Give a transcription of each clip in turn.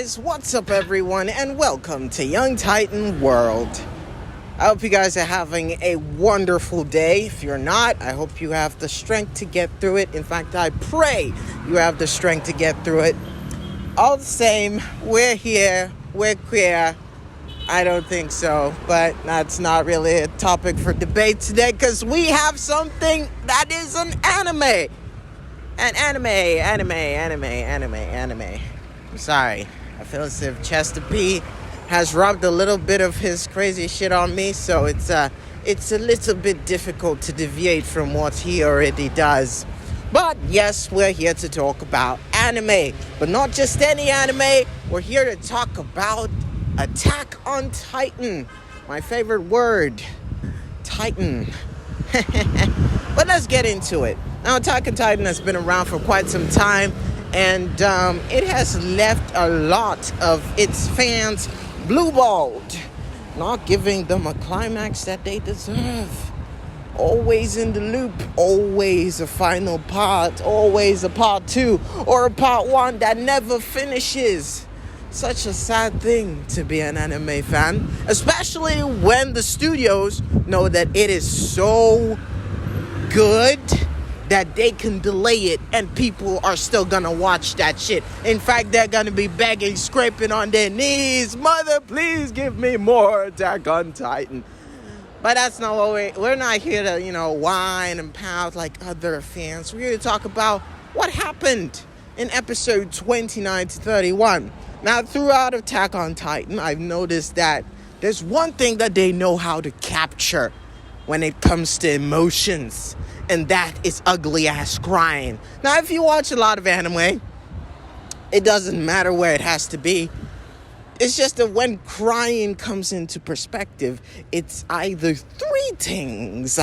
guys, what's up everyone, and welcome to Young Titan World. I hope you guys are having a wonderful day. If you're not, I hope you have the strength to get through it. In fact, I pray you have the strength to get through it. All the same, we're here, we're queer. I don't think so, but that's not really a topic for debate today because we have something that is an anime. An anime. I'm sorry. I feel as if Chester P has rubbed a little bit of his crazy shit on me, so it's a little bit difficult to deviate from what he already does. But yes, we're here to talk about anime, but not just any anime. We're here to talk about Attack on Titan. My favorite word, Titan. But let's get into it. Now, Attack on Titan has been around for quite some time, and it has left a lot of its fans blue-balled, not giving them a climax that they deserve. Always in the loop, always a final part, always a part 2 or a part 1 that never finishes. Such a sad thing to be an anime fan, especially when the studios know that it is so good that they can delay it and people are still gonna watch that shit. In fact, they're gonna be begging, scraping on their knees, "Mother, please give me more Attack on Titan." But that's not what we're not here to, whine and pout like other fans. We're here to talk about what happened in episode 29 to 31. Now, throughout Attack on Titan, I've noticed that there's one thing that they know how to capture when it comes to emotions, and that is ugly-ass crying. Now, if you watch a lot of anime, it doesn't matter where it has to be. It's just that when crying comes into perspective, it's either 3 things.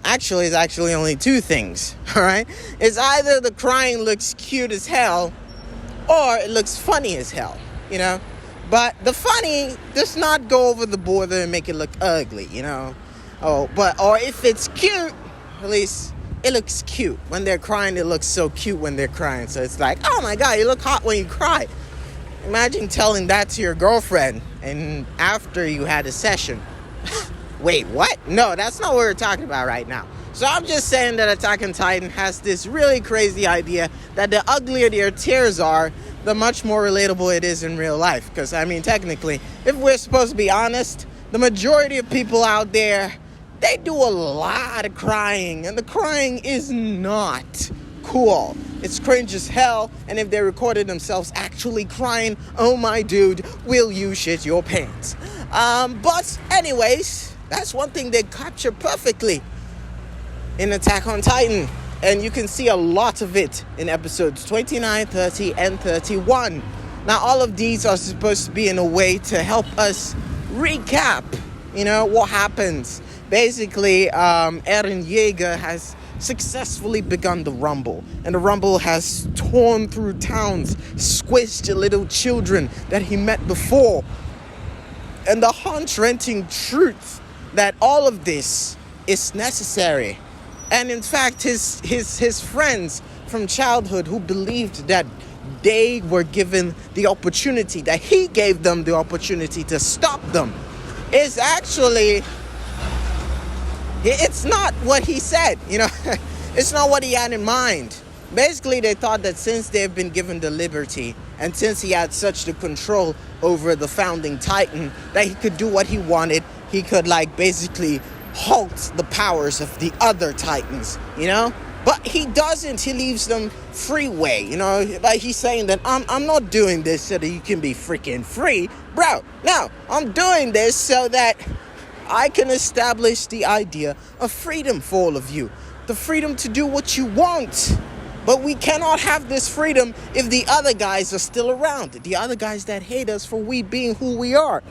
Actually, it's actually only 2 things, all right? It's either the crying looks cute as hell, or it looks funny as hell, But the funny does not go over the border and make it look ugly, Or if it's cute, at least it looks cute. When they're crying, it looks so cute when they're crying. So it's like, oh my God, you look hot when you cry. Imagine telling that to your girlfriend and after you had a session. Wait, what? No, that's not what we're talking about right now. So I'm just saying that Attack on Titan has this really crazy idea that the uglier their tears are, the much more relatable it is in real life. Because, technically, if we're supposed to be honest, the majority of people out there, they do a lot of crying. And the crying is not cool. It's cringe as hell. And if they recorded themselves actually crying, oh my dude, will you shit your pants? But anyways, that's one thing they capture perfectly in Attack on Titan, and you can see a lot of it in episodes 29, 30, and 31. Now, all of these are supposed to be in a way to help us recap, what happens. Basically, Eren Yeager has successfully begun the Rumble, and the Rumble has torn through towns, squished the little children that he met before, and the heart-wrenching truth that all of this is necessary. And in fact, his friends from childhood who believed that they were given the opportunity, that he gave them the opportunity to stop them, is actually, it's not what he said, It's not what he had in mind. Basically, they thought that since they've been given the liberty, and since he had such the control over the founding Titan, that he could do what he wanted. He could, basically halt the powers of the other Titans, But he doesn't. He leaves them freeway, Like he's saying that I'm not doing this so that you can be freaking free. Bro, no, I'm doing this so that I can establish the idea of freedom for all of you. The freedom to do what you want. But we cannot have this freedom if the other guys are still around. The other guys that hate us for we being who we are.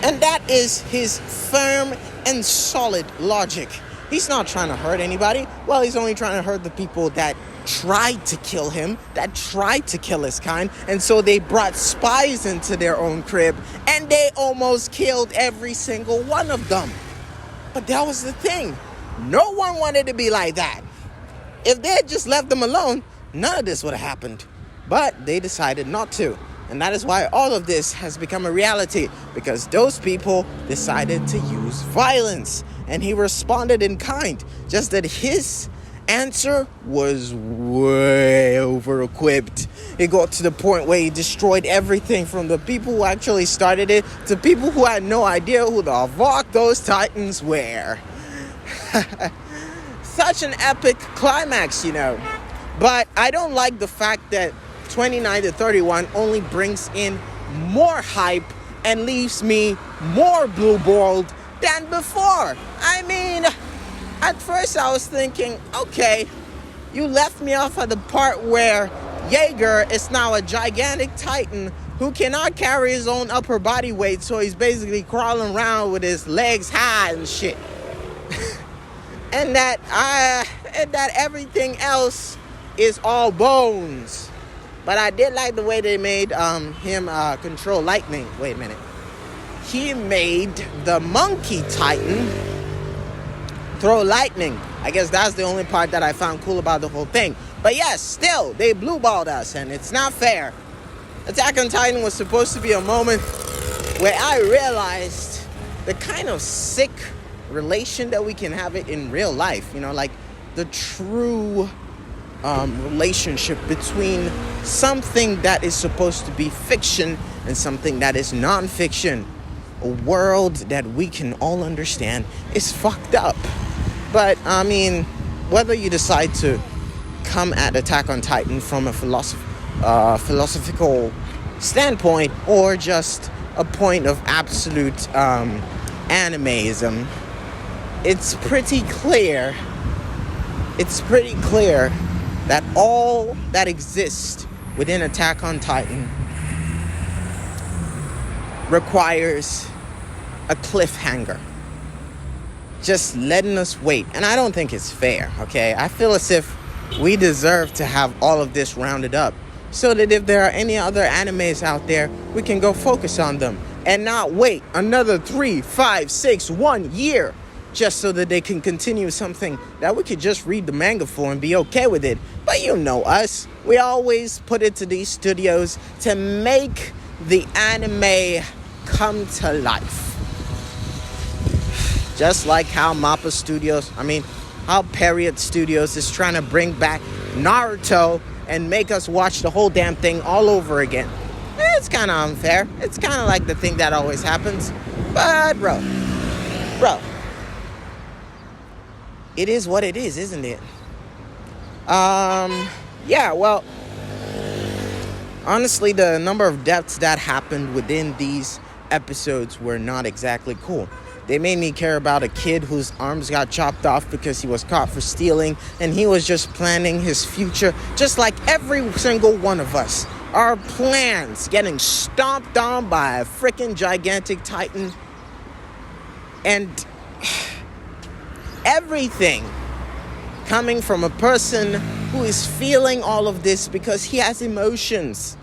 And that is his firm and solid logic. He's not trying to hurt anybody. Well, he's only trying to hurt the people that tried to kill him, that tried to kill his kind. And so they brought spies into their own crib, and they almost killed every single one of them. But that was the thing. No one wanted to be like that. If they had just left them alone, none of this would have happened. But they decided not to. And that is why all of this has become a reality, because those people decided to use violence. And he responded in kind, just that his answer was way over-equipped. It got to the point where he destroyed everything, from the people who actually started it to people who had no idea who the fuck those Titans were. Such an epic climax, you know. But I don't like the fact that 29 to 31 only brings in more hype and leaves me more blue-balled than before. I mean, at first I was thinking, okay, you left me off at the part where Jaeger is now a gigantic Titan who cannot carry his own upper body weight, so he's basically crawling around with his legs high and shit. and that everything else is all bones. But I did like the way they made him control lightning. Wait a minute. He made the Monkey Titan throw lightning. I guess that's the only part that I found cool about the whole thing. But yes, still, they blue-balled us, and it's not fair. Attack on Titan was supposed to be a moment where I realized the kind of sick relation that we can have it in real life. You know, like the true relationship between something that is supposed to be fiction and something that is non-fiction. A world that we can all understand is fucked up. But I mean, whether you decide to come at Attack on Titan from a philosophical standpoint or just a point of absolute animeism, it's pretty clear that all that exists within Attack on Titan requires a cliffhanger, just letting us wait. And I don't think it's fair, okay? I feel as if we deserve to have all of this rounded up, so that if there are any other animes out there, we can go focus on them and not wait another 3, 5, 6, 1 year just so that they can continue something that we could just read the manga for and be okay with it. But you know us, we always put it to these studios to make the anime come to life. Just like how how Period Studios is trying to bring back Naruto and make us watch the whole damn thing all over again. It's kind of unfair. It's kind of like the thing that always happens. But bro, it is what it is, isn't it? Yeah, well, honestly, the number of deaths that happened within these episodes were not exactly cool. They made me care about a kid whose arms got chopped off because he was caught for stealing, and he was just planning his future, just like every single one of us. Our plans getting stomped on by a freaking gigantic Titan, and everything coming from a person who is feeling all of this because he has emotions,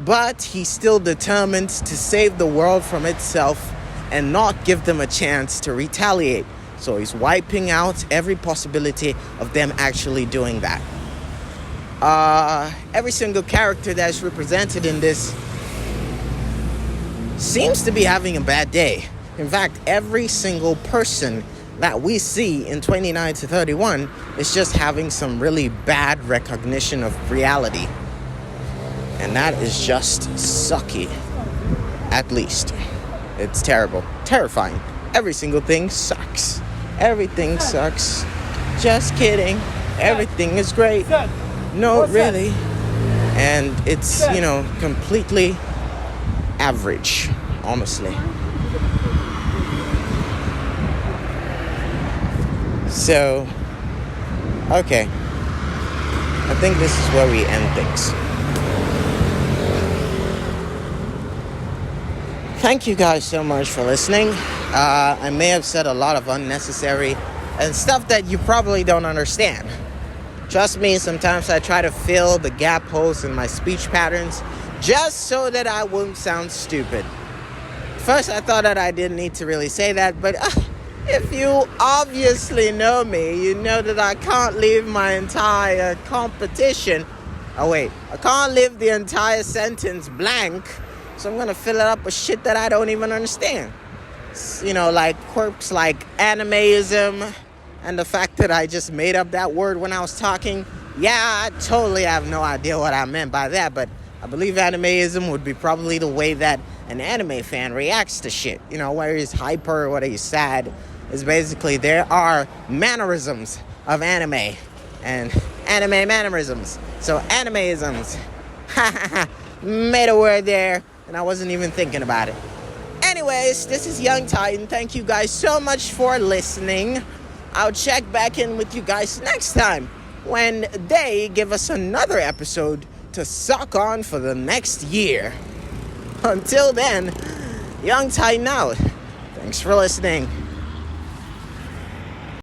but he's still determined to save the world from itself and not give them a chance to retaliate. So he's wiping out every possibility of them actually doing that. Every single character that's represented in this seems to be having a bad day. In fact, every single person that we see in 29 to 31 is just having some really bad recognition of reality. And that is just sucky, at least. It's terrible. Terrifying. Every single thing sucks. Everything sucks. Just kidding. Everything is great. No, really. And it's, completely average, honestly. So, okay. I think this is where we end things. Thank you guys so much for listening. I may have said a lot of unnecessary and stuff that you probably don't understand. Trust me, sometimes I try to fill the gap holes in my speech patterns just so that I wouldn't sound stupid. First, I thought that I didn't need to really say that, but if you obviously know me, you know that I can't leave my entire competition Oh wait, I can't leave the entire sentence blank, so I'm gonna fill it up with shit that I don't even understand. You know, like quirks like animeism, and the fact that I just made up that word when I was talking. Yeah, I totally have no idea what I meant by that, but I believe animeism would be probably the way that an anime fan reacts to shit. You know, whether he's hyper or whether he's sad, is basically there are mannerisms of anime and anime mannerisms. So animeisms. Made a word there, and I wasn't even thinking about it. Anyways, this is Young Titan. Thank you guys so much for listening. I'll check back in with you guys next time when they give us another episode to suck on for the next year. Until then, Young Titan out. Thanks for listening.